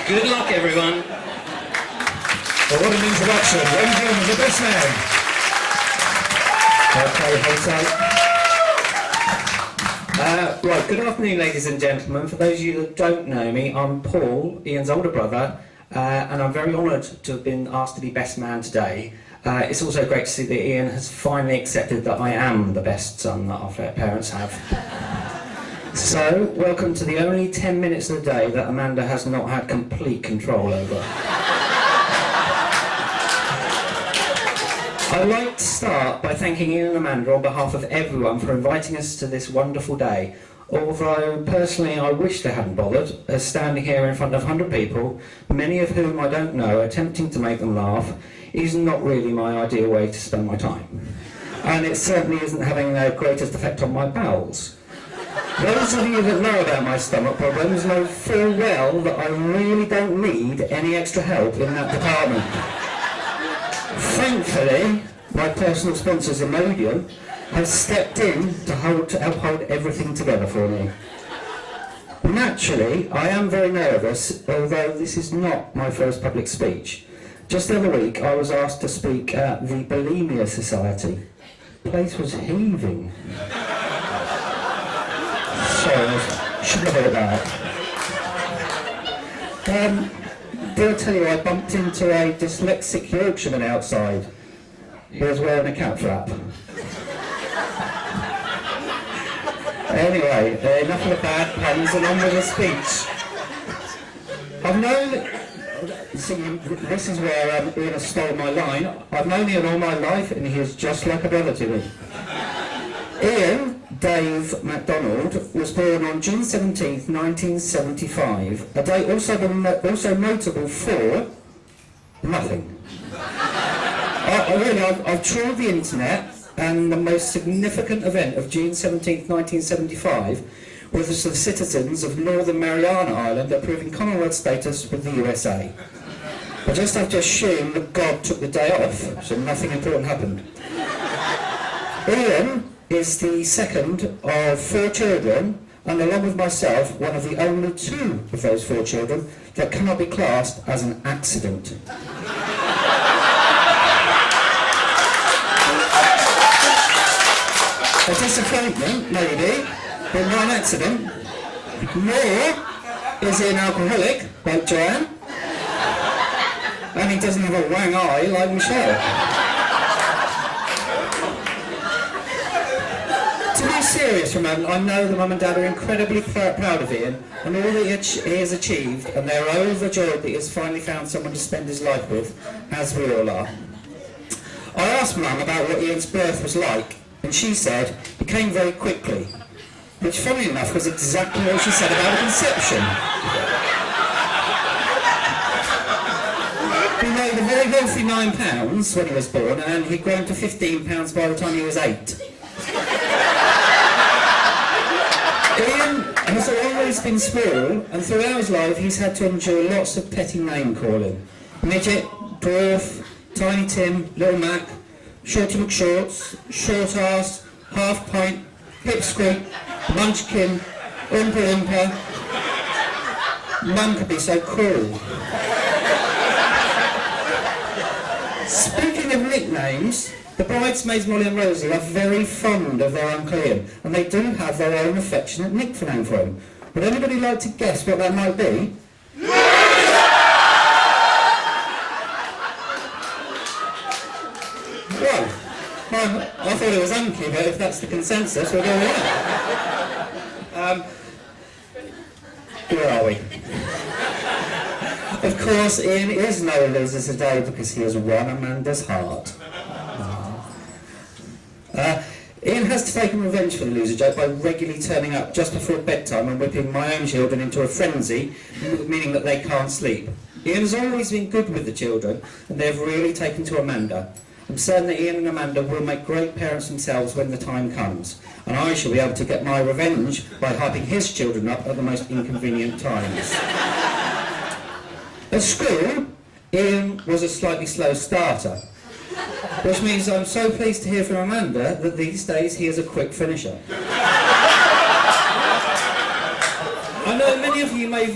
Good luck, everyone. Well, what an introduction. Ladies and gentlemen, the best man. Okay, hold tight. Right, good afternoon, ladies and gentlemen. For those of you that don't know me, I'm Paul, Ian's older brother, and I'm very honoured to have been asked to be best man today. It's also great to see that Ian has finally accepted that I am the best son that our parents have. So, welcome to the only 10 minutes of the day that Amanda has not had complete control over. I'd like to start by thanking Ian and Amanda on behalf of everyone for inviting us to this wonderful day. Although, personally, I wish they hadn't bothered, as standing here in front of 100 people, many of whom I don't know, attempting to make them laugh, is not really my ideal way to spend my time. And it certainly isn't having the greatest effect on my bowels. Those of you that know about my stomach problems know full well that I really don't need any extra help in that department. Thankfully, my personal sponsors Imodium have stepped in to help hold everything together for me. Naturally, I am very nervous, although this is not my first public speech. Just the other week, I was asked to speak at the Bulimia Society. The place was heaving. Sorry, I shouldn't have heard that. Did I tell you I bumped into a dyslexic Yorkshireman outside? He was wearing a cat flap. Anyway, enough of the bad puns and on with the speech. I've known... See, this is where Ian has stolen my line. I've known Ian all my life and he is just like a brother to me. Ian Dave MacDonald was born on June 17th, 1975, a date also notable for nothing. I've trawled the internet, and the most significant event of June 17th, 1975 was the citizens of Northern Mariana Island approving Commonwealth status with the USA. I just have to assume that God took the day off, so nothing important happened. Ian is the second of 4 children, and along with myself, one of the only 2 of those 4 children that cannot be classed as an accident. A disappointment, maybe, but not an accident. Nor is he an alcoholic, like Joanne, and he doesn't have a wang eye like Michelle. To be serious for a moment, I know that Mum and Dad are incredibly proud of Ian and all that he has achieved, and they're overjoyed that he has finally found someone to spend his life with, as we all are. I asked Mum about what Ian's birth was like, and she said it came very quickly, which, funny enough, was exactly what she said about a conception. He weighed a very healthy £9 when he was born, and he'd grown to £15 by the time he was 8. Ian has always been small, and throughout his life he's had to endure lots of petty name calling. Midget, dwarf, Tiny Tim, Little Mac, Shorty McShorts, Short Arse, Half Pint, Pipsqueak, Munchkin, Oompa Loompa. Mum could be so cruel. Speaking of nicknames, the bridesmaids Molly and Rosie are very fond of their Uncle Ian, and they do have their own affectionate nickname for him. Would anybody like to guess what that might be? Well, I thought it was Unky, but if that's the consensus, we'll go with that. Where are we? Of course, Ian is no loser today because he has won Amanda's heart. Ian has taken revenge for the loser joke by regularly turning up just before bedtime and whipping my own children into a frenzy, meaning that they can't sleep. Ian has always been good with the children, and they've really taken to Amanda. I'm certain that Ian and Amanda will make great parents themselves when the time comes, and I shall be able to get my revenge by hyping his children up at the most inconvenient times. At school, Ian was a slightly slow starter, which means I'm so pleased to hear from Amanda that these days he is a quick finisher. I know many of you may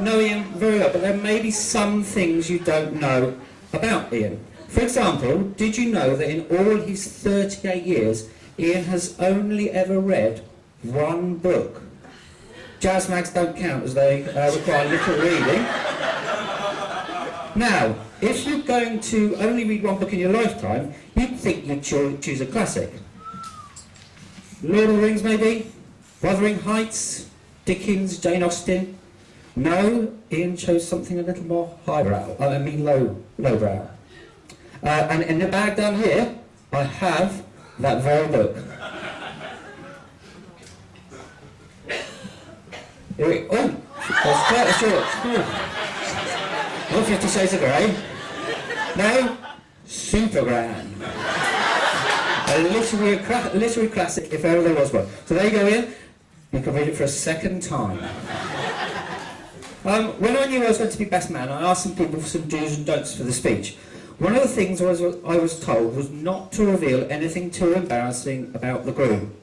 know Ian very well, but there may be some things you don't know about Ian. For example, did you know that in all his 38 years, Ian has only ever read one book? Jazz mags don't count as they require little reading. Now, if you're going to only read one book in your lifetime, you'd think you'd choose a classic. Lord of the Rings, maybe? Wuthering Heights? Dickens? Jane Austen? No, Ian chose something a little more lowbrow. And in the bag down here, I have that very book. Oh, that's quite a short. Not 50 Shades of Grey. No, Superman. A literary classic, if ever there was one. So there you go, Ian. You can read it for a second time. When I knew I was going to be best man, I asked some people for some do's and don'ts for the speech. One of the things I was told was not to reveal anything too embarrassing about the groom.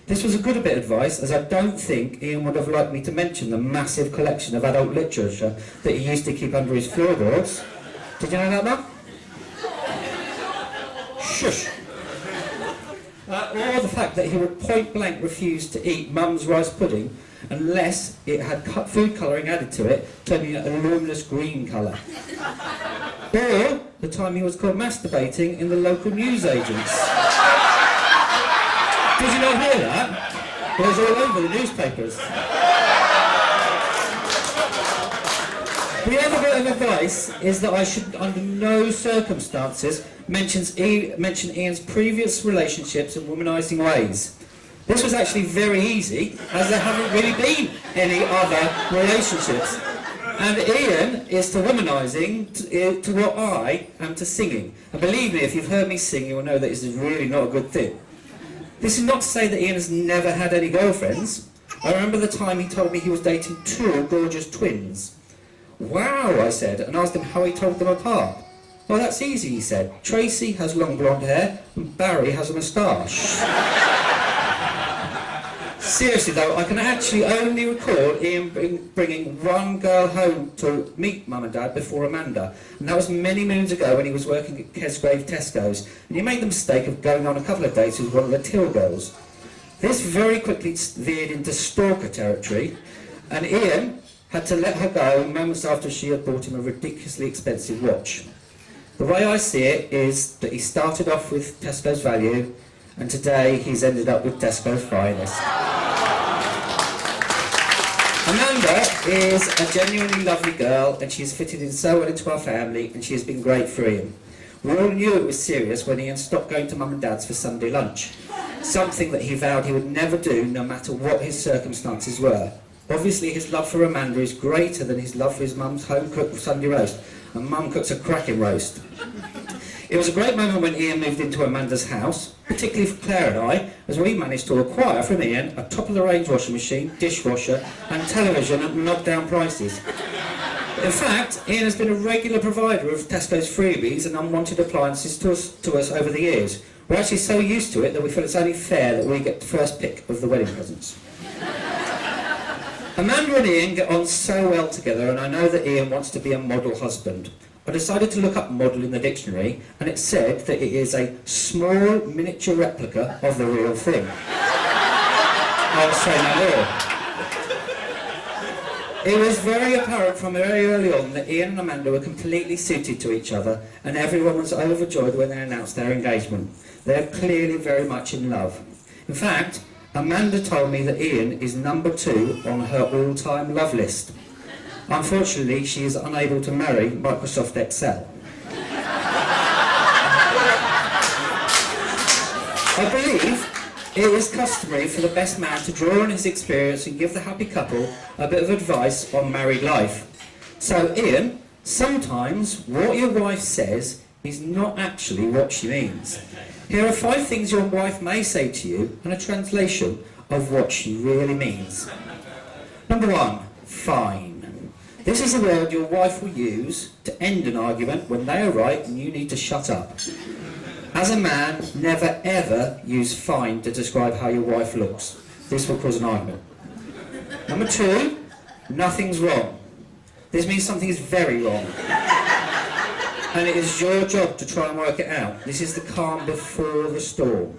This was a good bit of advice, as I don't think Ian would have liked me to mention the massive collection of adult literature that he used to keep under his floorboards. Did you know that, Mum? Shush! Or the fact that he would point blank refuse to eat Mum's rice pudding unless it had food colouring added to it, turning it a luminous green colour. Or the time he was caught masturbating in the local newsagents. Did you not hear that? It was all over the newspapers. The other bit of advice is that I should, under no circumstances, mention Ian's previous relationships and womanising ways. This was actually very easy, as there haven't really been any other relationships. And Ian is to womanising to what I am to singing. And believe me, if you've heard me sing, you will know that this is really not a good thing. This is not to say that Ian has never had any girlfriends. I remember the time he told me he was dating two gorgeous twins. Wow, I said, and asked him how he told them apart. Well, that's easy, he said. Tracy has long blonde hair, and Barry has a moustache. Seriously though, I can actually only recall Ian bringing one girl home to meet Mum and Dad before Amanda, and that was many moons ago when he was working at Kesgrave Tesco's, and he made the mistake of going on a couple of dates with one of the Till girls. This very quickly veered into stalker territory, and Ian had to let her go moments after she had bought him a ridiculously expensive watch. The way I see it is that he started off with Tesco's value, and today he's ended up with Tesco's finest. Amanda is a genuinely lovely girl, and she's fitted in so well into our family, and she has been great for Ian. We all knew it was serious when Ian stopped going to Mum and Dad's for Sunday lunch, something that he vowed he would never do no matter what his circumstances were. Obviously his love for Amanda is greater than his love for his mum's home-cooked Sunday roast, and Mum cooks a cracking roast. It was a great moment when Ian moved into Amanda's house, particularly for Claire and I, as we managed to acquire from Ian a top-of-the-range washing machine, dishwasher and television at knockdown prices. In fact, Ian has been a regular provider of Tesco's freebies and unwanted appliances to us over the years. We're actually so used to it that we feel it's only fair that we get the first pick of the wedding presents. Amanda and Ian get on so well together, and I know that Ian wants to be a model husband. I decided to look up model in the dictionary, and it said that it is a small miniature replica of the real thing. I'll say no more. It was very apparent from very early on that Ian and Amanda were completely suited to each other, and everyone was overjoyed when they announced their engagement. They are clearly very much in love. In fact, Amanda told me that Ian is number 2 on her all-time love list. Unfortunately, she is unable to marry Microsoft Excel. I believe it is customary for the best man to draw on his experience and give the happy couple a bit of advice on married life. So, Ian, sometimes what your wife says is not actually what she means. Here are 5 things your wife may say to you and a translation of what she really means. Number 1, fine. This is a word your wife will use to end an argument when they are right and you need to shut up. As a man, never ever use fine to describe how your wife looks. This will cause an argument. Number 2, Nothing's wrong. This means something is very wrong. And it is your job to try and work it out. This is the calm before the storm.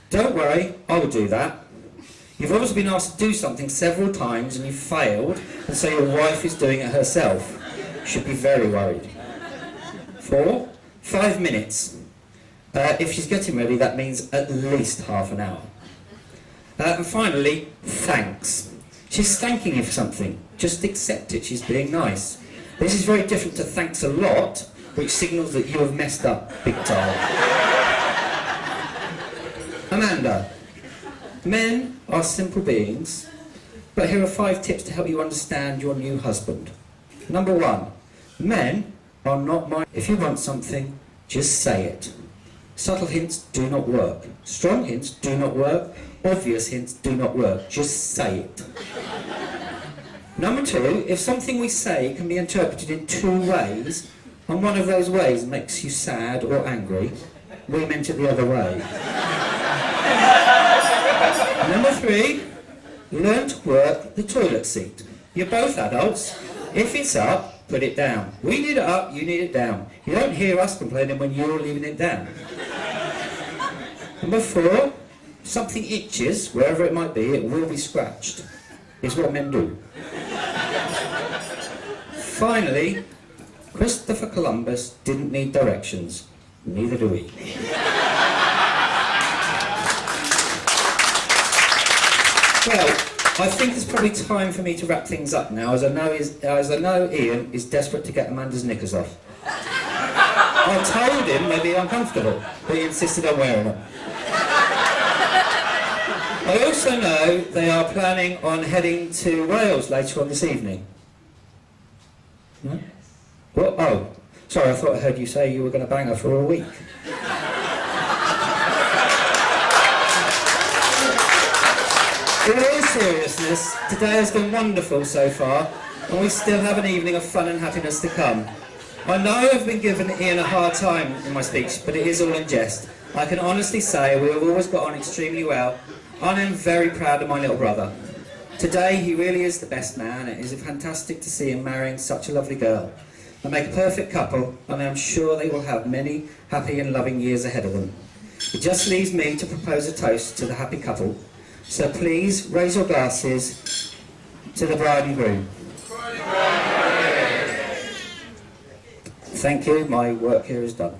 Don't worry, I will do that. You've obviously been asked to do something several times and you've failed, and so your wife is doing it herself. You should be very worried. 4, 5 minutes. If she's getting ready, that means at least half an hour. And finally, thanks. She's thanking you for something. Just accept it, she's being nice. This is very different to thanks a lot, which signals that you have messed up big time. Amanda, men are simple beings, but here are 5 tips to help you understand your new husband. Number 1, men are not mind. If you want something, just say it. Subtle hints do not work. Strong hints do not work. Obvious hints do not work. Just say it. Number 2, if something we say can be interpreted in 2 ways, and one of those ways makes you sad or angry, we meant it the other way. Number 3, learn to work the toilet seat. You're both adults. If it's up, put it down. We need it up, you need it down. You don't hear us complaining when you're leaving it down. Number 4, something itches, wherever it might be, it will be scratched. It's what men do. Finally, Christopher Columbus didn't need directions. Neither do we. Well, I think it's probably time for me to wrap things up now, as I know Ian is desperate to get Amanda's knickers off. I told him they'd be uncomfortable, but he insisted on wearing them. I also know they are planning on heading to Wales later on this evening. No? Well, oh, sorry, I thought I heard you say you were going to bang her for a week. In all seriousness, today has been wonderful so far, and we still have an evening of fun and happiness to come. I know I've been giving Ian a hard time in my speech, but it is all in jest. I can honestly say we have always got on extremely well. I am very proud of my little brother. Today he really is the best man. It is fantastic to see him marrying such a lovely girl. They make a perfect couple, and I am sure they will have many happy and loving years ahead of them. It just leaves me to propose a toast to the happy couple. So please raise your glasses to the bride and groom. Thank you, my work here is done.